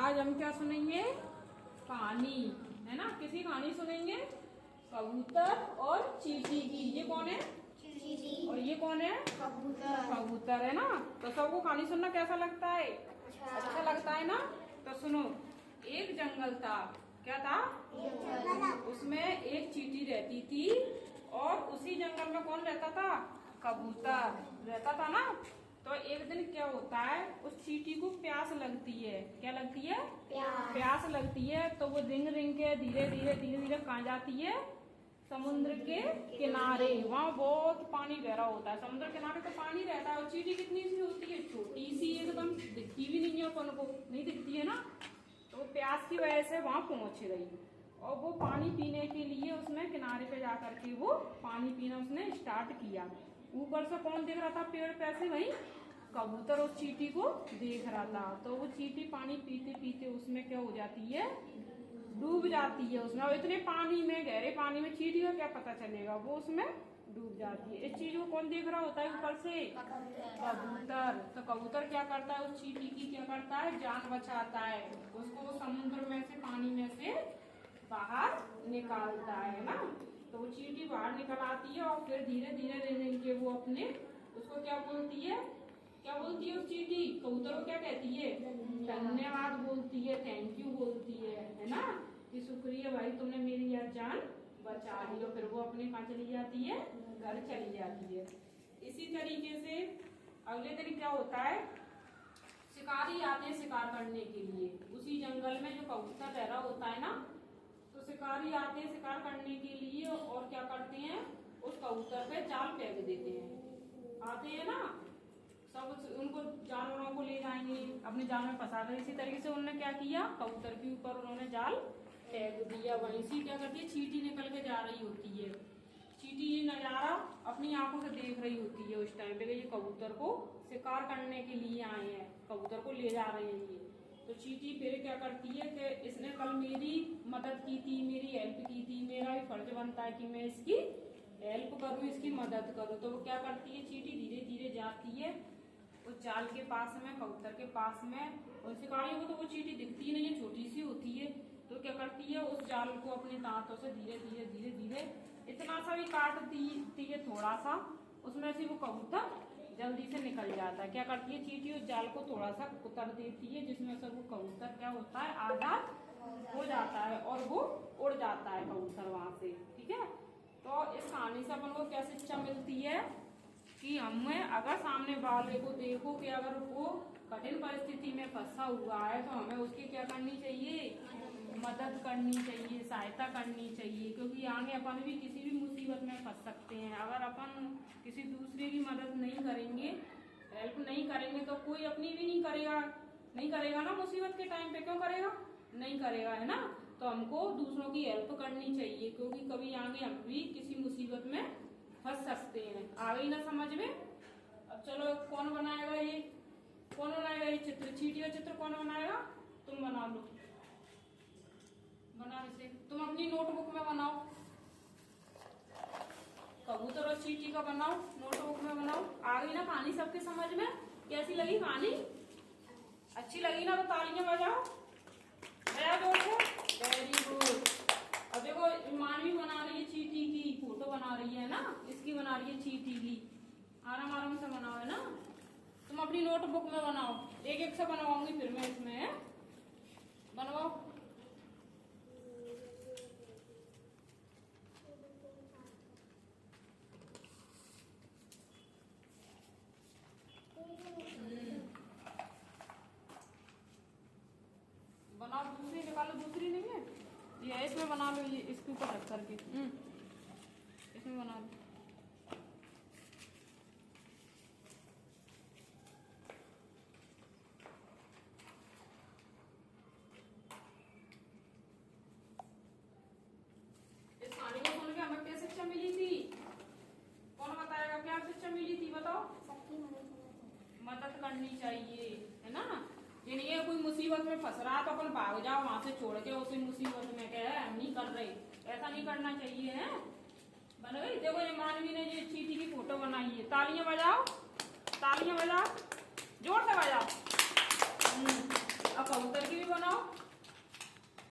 आज हम क्या सुनेंगे? कहानी, है ना। किसी कहानी सुनेंगे? कबूतर और चींटी की। ये कौन है? चींटी। और ये कौन है? कबूतर। कबूतर, है ना। तो सबको कहानी सुनना कैसा लगता है? अच्छा लगता है ना। तो सुनो। एक जंगल था। क्या था? उसमें एक चींटी रहती थी और उसी जंगल में कौन रहता था? कबूतर रहता था ना। तो एक दिन क्या होता है, उस चींटी को प्यास लगती है। क्या लगती है? प्यास लगती है। तो वो रिंग रिंग के धीरे धीरे कहाँ जाती है? समुद्र के किनारे। वहाँ बहुत पानी गहरा होता है। समुद्र किनारे तो पानी रहता है और चींटी कितनी सी होती है? छोटी सी, एकदम दिखती भी नहीं है अपन को, नहीं दिखती है ना। तो प्यास की वजह से वहां पहुंच गई और वो पानी पीने के लिए उसने किनारे पे जाकर के वो पानी पीना उसने स्टार्ट किया। ऊपर से कौन देख रहा था? पेड़ पे से वही कबूतर उस चींटी को देख रहा था। तो वो चींटी पानी पीते पीते उसमें क्या हो जाती है? डूब जाती है उसमें। और इतने पानी में, गहरे पानी में चींटी का क्या पता चलेगा? वो उसमें डूब जाती है। इस चीज को कौन देख रहा होता है ऊपर से? कबूतर। तो कबूतर क्या करता है? उस चींटी की क्या करता है? जान बचाता है। उसको समुद्र में से, पानी में से बाहर निकालता है ना। तो वो चींटी बाहर निकल आती है और फिर धीरे धीरे रिंग के वो अपने, उसको क्या बोलती है? क्या बोलती है उस चींटी? कबूतर को क्या कहती है? धन्यवाद बोलती है, थैंक यू बोलती है ना। कि शुक्रिया भाई, तुमने मेरी यार जान बचा ली। और फिर वो अपने कहाँ चली जाती है? घर चली जाती है। इसी तरीके से अगले दिन क्या होता है? शिकारी आते हैं शिकार करने के लिए। उसी जंगल में जो कबूतर रह रहा होता है ना, तो शिकारी आते हैं शिकार करने के लिए और क्या करते हैं? उस कबूतर पे जाल फेंक देते हैं। आते हैं ना सब, उनको जानवरों को ले जाएंगे, अपने जाल में फंसा कर। इसी तरीके से उन्होंने क्या किया? कबूतर के ऊपर उन्होंने जाल फेंक दिया। वहीं से क्या करती है? चींटी निकल के जा रही होती है। चींटी ये नजारा अपनी आंखों से देख रही होती है उस टाइम पे। ये कबूतर को शिकार करने के लिए आए हैं, कबूतर को ले जा रहे हैं ये। तो चींटी फिर क्या करती है कि इसने कल मेरी मदद की थी, मेरी हेल्प की थी, मेरा भी फर्ज बनता है कि मैं इसकी हेल्प करूं, इसकी मदद करूं। तो वो क्या करती है? चींटी धीरे धीरे जाती है उस जाल के पास में, कबूतर के पास में। और शिकारियों को तो वो चींटी दिखती नहीं है, छोटी सी होती है। तो क्या करती है? उस जाल को अपने दांतों से धीरे धीरे इतना सा भी काट दी है, थोड़ा सा, उसमें से वो कबूतर जल्दी से निकल जाता है। क्या करती है चींटी? उस जाल को थोड़ा सा कुतर देती है, जिसमें से वो कबूतर क्या होता है? आजाद हो जाता है और वो उड़ जाता है कबूतर वहां से। ठीक है। तो इस कहानी से अपन को क्या शिक्षा मिलती है? कि हमें अगर सामने वाले को देखो कि अगर वो कठिन परिस्थिति में फंसा हुआ है, तो हमें उसकी क्या करनी चाहिए? मदद करनी चाहिए, सहायता करनी चाहिए। क्योंकि आगे अपन भी किसी भी मुसीबत में फंस सकते हैं। अगर अपन किसी दूसरे की मदद नहीं करेंगे, हेल्प नहीं करेंगे, तो कोई अपनी भी नहीं करेगा ना मुसीबत के टाइम पे। क्यों करेगा? नहीं करेगा, है ना। तो हमको दूसरों की हेल्प करनी चाहिए, क्योंकि कभी आगे हम भी किसी मुसीबत में फंस सकते हैं। आ गई ना समझ में? अब चलो, कौन बनाएगा ये? कौन बनाएगा ये चित्र? चींटी का चित्र कौन बनाएगा? तुम बना लो। बनाओ इसे, तुम अपनी नोटबुक में बनाओ। कबूतर और चींटी का बनाओ, नोटबुक में बनाओ। आ गई ना कहानी सबके समझ में? कैसी लगी कहानी? अच्छी लगी ना? तो तालियां बजाओ, बजा जोर से। Very good. अब देखो, मानवी बना रही है चींटी की फोटो बना रही है ना, इसकी बना रही है चींटी की। आराम आराम से बनाओ, है ना। तुम अपनी नोटबुक में बनाओ, एक एक से बनवाऊंगी फिर मैं इसमें। बनवाओ। बनाओ, दूसरी निकालो। दूसरी नहीं है ये, इसमें बना लो। ये इसके ऊपर रख करके इसमें बना लो। इस कहानी को सुन के हमें क्या शिक्षा मिली थी? कौन बताएगा? क्या शिक्षा मिली थी? बताओ। मदद करनी चाहिए, है ना। ये नहीं है कोई मुसीबत में फंस रहा तो अपन भाग जाओ वहां से छोड़ के उसी मुसीबत में। क्या है? हम नहीं कर रहे, ऐसा नहीं करना चाहिए, है। बन गई? देखो, ये मानवी ने ये चींटी की फोटो बनाई है। तालियां बजाओ, तालियां बजाओ, जोर से बजाओ। अब कबूतर की भी बनाओ।